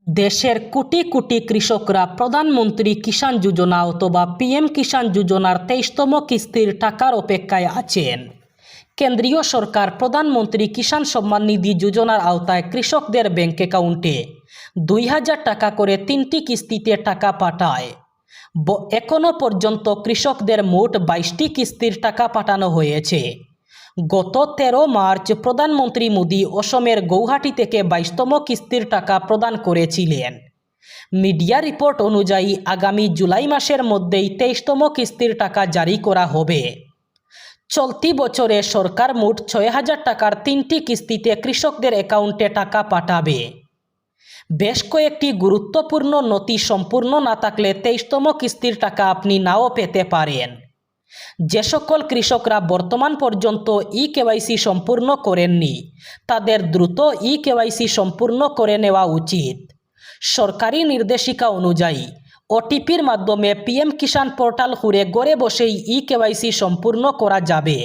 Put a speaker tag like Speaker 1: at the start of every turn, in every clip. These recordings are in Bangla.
Speaker 1: দেশের কোটি কোটি কৃষকরা প্রধানমন্ত্রী কিষাণ যোজনা অথবা পিএম কিষাণ যোজনার 23তম কিস্তির টাকার অপেক্ষায় আছেন। কেন্দ্রীয় সরকার প্রধানমন্ত্রী কিষাণ সম্মান নিধি যোজনার আওতায় কৃষকদের ব্যাংক অ্যাকাউন্টে 2000 টাকা করে 3টি কিস্তিতে টাকা পাঠায়। এখনও পর্যন্ত কৃষকদের মোট 22টি কিস্তির টাকা পাঠানো হয়েছে। গত 13 মার্চ প্রধানমন্ত্রী মোদি অসমের গৌহাটি থেকে 22তম কিস্তির টাকা প্রদান করেছিলেন। মিডিয়া রিপোর্ট অনুযায়ী আগামী জুলাই মাসের মধ্যেই 23তম কিস্তির টাকা জারি করা হবে। চলতি বছরে সরকার মোট 6000 টাকার 3টি কিস্তিতে কৃষকদের অ্যাকাউন্টে টাকা পাঠাবে। বেশ কয়েকটি গুরুত্বপূর্ণ নথি সম্পূর্ণ না থাকলে 23তম কিস্তির টাকা আপনি নাও পেতে পারেন। যে সকল কৃষকরা বর্তমান পর্যন্ত ই-কেওয়াইসি সম্পূর্ণ করেননি তাদের দ্রুত ই-কেওয়াইসি সম্পূর্ণ করে নেওয়া উচিত। সরকারি নির্দেশিকা অনুযায়ী ওটিপির মাধ্যমে পিএম কিষাণ পোর্টাল খুলে ঘরে বসেই ই-কেওয়াইসি সম্পূর্ণ করা যাবে।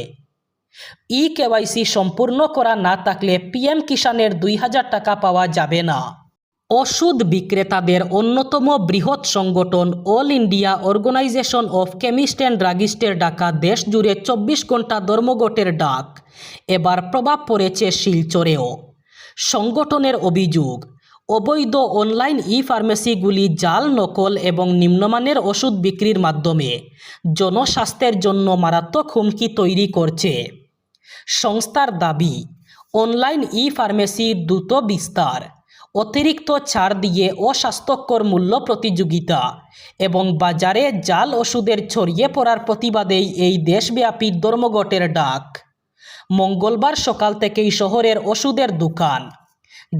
Speaker 1: ই-কেওয়াইসি সম্পূর্ণ করা না থাকলে পিএম কিষাণের 2000 টাকা পাওয়া যাবে না। ওষুধ বিক্রেতাদের অন্যতম বৃহৎ সংগঠন all India organisation of chemist and ড্রাগিস্টের ডাকা দেশ জুড়ে 24 ঘন্টা ধর্মঘটের ডাক এবার প্রভাব পড়েছে শিলচরেও। সংগঠনের অভিযোগ, অবৈধ অনলাইন ই-ফার্মেসিগুলি জাল, নকল এবং নিম্নমানের ওষুধ বিক্রির মাধ্যমে জনস্বাস্থ্যের জন্য মারাত্মক হুমকি তৈরি করছে। সংস্থার দাবি, অনলাইন ই-ফার্মেসির দ্রুত বিস্তার, অতিরিক্ত ছাড় দিয়ে অস্বাস্থ্যকর মূল্য প্রতিযোগিতা এবং বাজারে জাল ওষুধের ছড়িয়ে পড়ার প্রতিবাদেই এই দেশব্যাপী ধর্মঘটের ডাক। মঙ্গলবার সকাল থেকেই শহরের ওষুধের দোকান,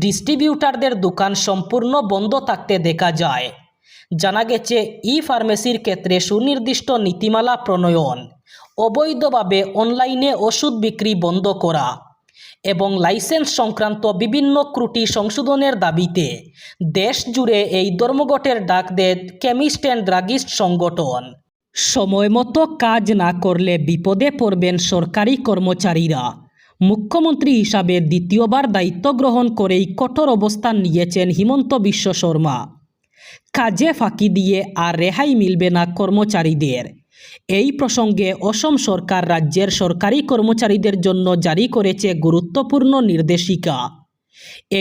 Speaker 1: ডিস্ট্রিবিউটারদের দোকান সম্পূর্ণ বন্ধ থাকতে দেখা যায়। জানা গেছে, ই-ফার্মেসির ক্ষেত্রে সুনির্দিষ্ট নীতিমালা প্রণয়ন, অবৈধভাবে অনলাইনে ওষুধ বিক্রি বন্ধ করা এবং লাইসেন্স সংক্রান্ত বিভিন্ন ত্রুটি সংশোধনের দাবিতে দেশ জুড়ে এই ধর্মঘটের ডাক দেয় কেমিস্ট অ্যান্ড ড্রাগিস্ট সংগঠন। সময়মতো কাজ না করলে বিপদে পড়বেন সরকারি কর্মচারীরা। মুখ্যমন্ত্রী হিসাবে দ্বিতীয়বার দায়িত্ব গ্রহণ করেই কঠোর অবস্থান নিয়েছেন হিমন্ত বিশ্ব শর্মা। কাজে ফাঁকি দিয়ে আর রেহাই মিলবে না কর্মচারীদের। এই প্রসঙ্গে অসম সরকার রাজ্যের সরকারি কর্মচারীদের জন্য জারি করেছে গুরুত্বপূর্ণ নির্দেশিকা।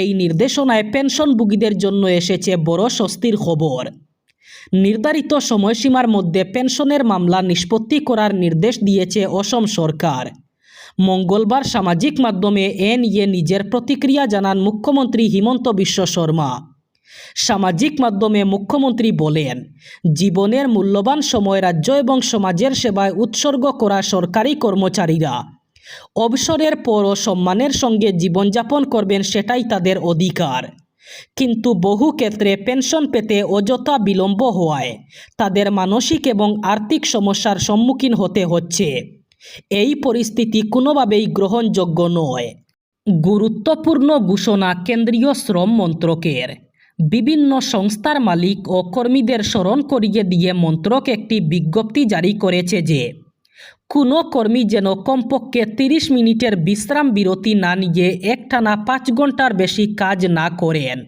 Speaker 1: এই নির্দেশনায় পেনশনভোগীদের জন্য এসেছে বড় স্বস্তির খবর। নির্ধারিত সময়সীমার মধ্যে পেনশনের মামলা নিষ্পত্তি করার নির্দেশ দিয়েছে অসম সরকার। মঙ্গলবার সামাজিক মাধ্যমে এ নিয়ে নিজের প্রতিক্রিয়া জানান মুখ্যমন্ত্রী হিমন্ত বিশ্ব শর্মা। সামাজিক মাধ্যমে মুখ্যমন্ত্রী বলেন, জীবনের মূল্যবান সময় রাজ্য এবং সমাজের সেবায় উৎসর্গ করা সরকারি কর্মচারীরা অবসরের পরও সম্মানের সঙ্গে জীবনযাপন করবেন, সেটাই তাদের অধিকার। কিন্তু বহু ক্ষেত্রে পেনশন পেতে অযথা বিলম্ব হওয়ায় তাদের মানসিক এবং আর্থিক সমস্যার সম্মুখীন হতে হচ্ছে। এই পরিস্থিতি কোনোভাবেই গ্রহণযোগ্য নয়। গুরুত্বপূর্ণ ঘোষণা কেন্দ্রীয় শ্রম মন্ত্রকের। বিভিন্ন সংস্থার মালিক ও কর্মীদের স্মরণ করিয়ে দিয়ে মন্ত্রক একটি বিজ্ঞপ্তি জারি করেছে যে কোনো কর্মী যেন কমপক্ষে 30 মিনিটের বিশ্রাম বিরতি না নিয়ে একটানা 5 ঘন্টার বেশি কাজ না করেন।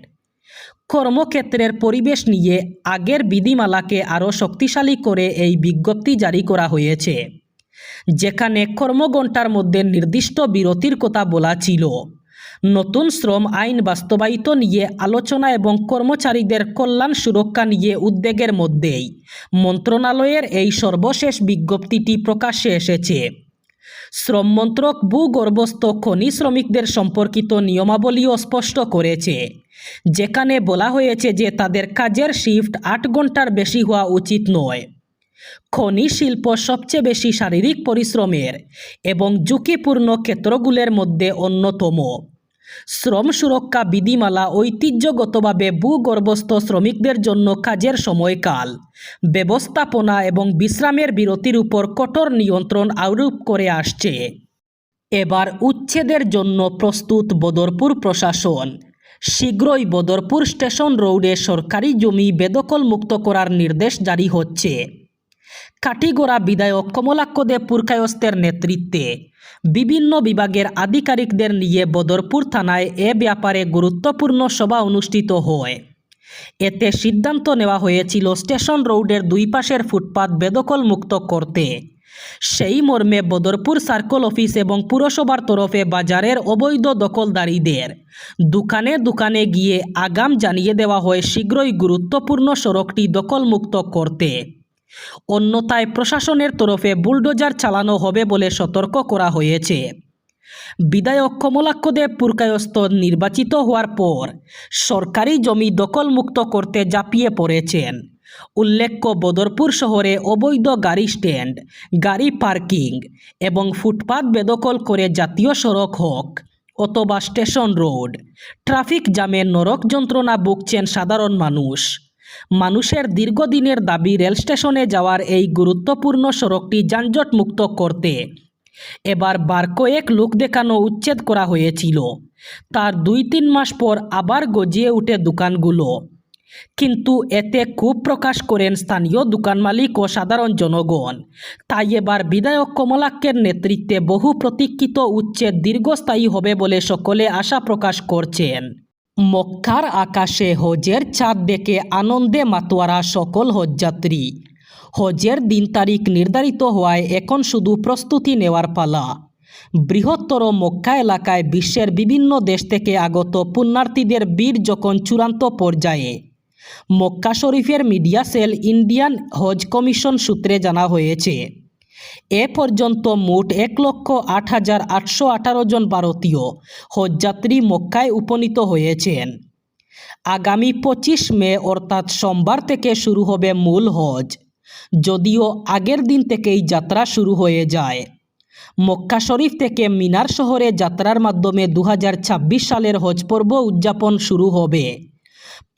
Speaker 1: কর্মক্ষেত্রের পরিবেশ নিয়ে আগের বিধিমালাকে আরও শক্তিশালী করে এই বিজ্ঞপ্তি জারি করা হয়েছে, যেখানে কর্মঘণ্টার মধ্যে নির্দিষ্ট বিরতির কথা বলা ছিল। নতুন শ্রম আইন বাস্তবায়িত নিয়ে আলোচনা এবং কর্মচারীদের কল্যাণ সুরক্ষা নিয়ে উদ্বেগের মধ্যেই মন্ত্রণালয়ের এই সর্বশেষ বিজ্ঞপ্তিটি প্রকাশ্যে এসেছে। শ্রম মন্ত্রক ভূগর্ভস্থ খনি শ্রমিকদের সম্পর্কিত নিয়মাবলীও স্পষ্ট করেছে, যেখানে বলা হয়েছে যে তাদের কাজের শিফট 8 ঘন্টার বেশি হওয়া উচিত নয়। খনি শিল্প সবচেয়ে বেশি শারীরিক পরিশ্রমের এবং ঝুঁকিপূর্ণ ক্ষেত্রগুলোর মধ্যে অন্যতম। শ্রম সুরক্ষা বিধিমালা ঐতিহ্যগতভাবে ভূগর্ভস্থ শ্রমিকদের জন্য কাজের সময়কাল, ব্যবস্থাপনা এবং বিশ্রামের বিরতির উপর কঠোর নিয়ন্ত্রণ আরোপ করে আসছে। এবার উচ্ছেদের জন্য প্রস্তুত বদরপুর প্রশাসন। শীঘ্রই বদরপুর স্টেশন রোডে সরকারি জমি বেদখল মুক্ত করার নির্দেশ জারি হচ্ছে। কাটিগড়া বিধায়ক কমলাক্ষ দে পুরকায়স্থের নেতৃত্বে বিভিন্ন বিভাগের আধিকারিকদের নিয়ে বদরপুর থানায় এ ব্যাপারে গুরুত্বপূর্ণ সভা অনুষ্ঠিত হয়। এতে সিদ্ধান্ত নেওয়া হয়েছিল স্টেশন রোডের দুই পাশের ফুটপাত বেদখল মুক্ত করতে। সেই মর্মে বদরপুর সার্কেল অফিস এবং পুরসভার তরফে বাজারের অবৈধ দখলদারীদের দোকানে দোকানে গিয়ে আগাম জানিয়ে দেওয়া হয় শীঘ্রই গুরুত্বপূর্ণ সড়কটি দখলমুক্ত করতে, অন্যথায় প্রশাসনের তরফে বুলডোজার চালানো হবে বলে সতর্ক করা হয়েছে। বিধায়ক কমলাক্ষ দেব পুরকায়স্থ নির্বাচিত হওয়ার পর সরকারি জমি দখলমুক্ত করতে ঝাঁপিয়ে পড়েছেন। উল্লেখ্য, বদরপুর শহরে অবৈধ গাড়ি স্ট্যান্ড, গাড়ি পার্কিং এবং ফুটপাত বেদখল করে জাতীয় সড়ক হোক অথবা স্টেশন রোড, ট্রাফিক জ্যামে নরক যন্ত্রণা ভুগছেন সাধারণ মানুষ। মানুষের দীর্ঘদিনের দাবি রেল স্টেশনে যাওয়ার এই গুরুত্বপূর্ণ সড়কটি যানজট মুক্ত করতে এবার বার কয়েক লোক দেখানো উচ্ছেদ করা হয়েছিল। তার 2-3 মাস পর আবার গজিয়ে উঠে দোকানগুলো, কিন্তু এতে ক্ষোভ প্রকাশ করেন স্থানীয় দোকান মালিক ও সাধারণ জনগণ। তাই এবার বিধায়ক কমলাক্ষের নেতৃত্বে বহু প্রতীক্ষিত উচ্ছেদ দীর্ঘস্থায়ী হবে বলে সকলে আশা প্রকাশ করছেন। মক্কার আকাশে হজের চাঁদ দেখে আনন্দে মাতোয়ারা সকল হজযাত্রী। হজের দিন তারিখ নির্ধারিত হওয়ায় এখন শুধু প্রস্তুতি নেওয়ার পালা। বৃহত্তর মক্কা এলাকায় বিশ্বের বিভিন্ন দেশ থেকে আগত পুণ্যার্থীদের ভিড় যখন চূড়ান্ত পর্যায়ে, মক্কা শরীফের মিডিয়া সেল ইন্ডিয়ান হজ কমিশন সূত্রে জানা হয়েছে, এ পর্যন্ত মোট 1,08,818 জন ভারতীয় হজযাত্রী মক্কায় উপনীত হয়েছেন। আগামী 25 মে অর্থাৎ সোমবার থেকে শুরু হবে মূল হজ, যদিও আগের দিন থেকেই যাত্রা শুরু হয়ে যায়। মক্কা শরীফ থেকে মিনার শহরে যাত্রার মাধ্যমে 2026 সালের হজ পর্ব উদযাপন শুরু হবে।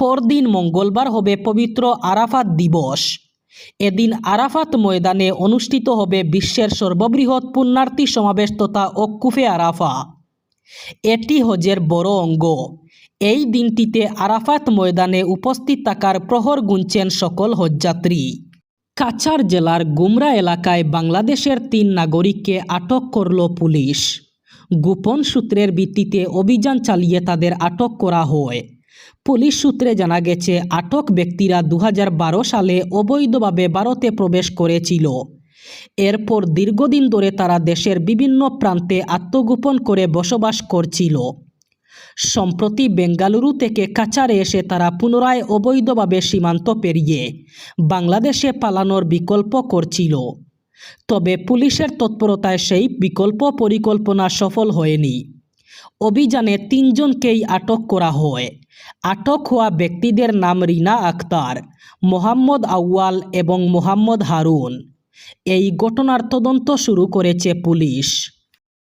Speaker 1: পরদিন মঙ্গলবার হবে পবিত্র আরাফাত দিবস। এদিন আরাফাত ময়দানে অনুষ্ঠিত হবে বিশ্বের সর্ববৃহৎ পুণ্যার্থী সমাবেশ তথা ওকুফে আরাফা। এটি হজের বড় অঙ্গ। এই দিনটিতে আরাফাত ময়দানে উপস্থিত থাকার প্রহর গুনছেন সকল হজযাত্রী। কাছাড় জেলার গুমরা এলাকায় বাংলাদেশের 3 নাগরিককে আটক করল পুলিশ। গোপন সূত্রের ভিত্তিতে অভিযান চালিয়ে তাদের আটক করা হয়। পুলিশ সূত্রে জানা গেছে, আটক ব্যক্তিরা 2012 সালে অবৈধভাবে ভারতে প্রবেশ করেছিল। এরপর দীর্ঘদিন ধরে তারা দেশের বিভিন্ন প্রান্তে আত্মগোপন করে বসবাস করছিল। সম্প্রতি বেঙ্গালুরু থেকে কাছাড়ে এসে তারা পুনরায় অবৈধভাবে সীমান্ত পেরিয়ে বাংলাদেশে পালানোর বিকল্প করছিল। তবে পুলিশের তৎপরতায় সেই বিকল্প পরিকল্পনা সফল হয়নি। অভিযানে 3 জনকেই আটক করা হয়। আটক হওয়া ব্যক্তিদের নাম রিনা আক্তার, মোহাম্মদ আউয়াল এবং মোহাম্মদ হারুন। এই ঘটনার তদন্ত শুরু করেছে পুলিশ।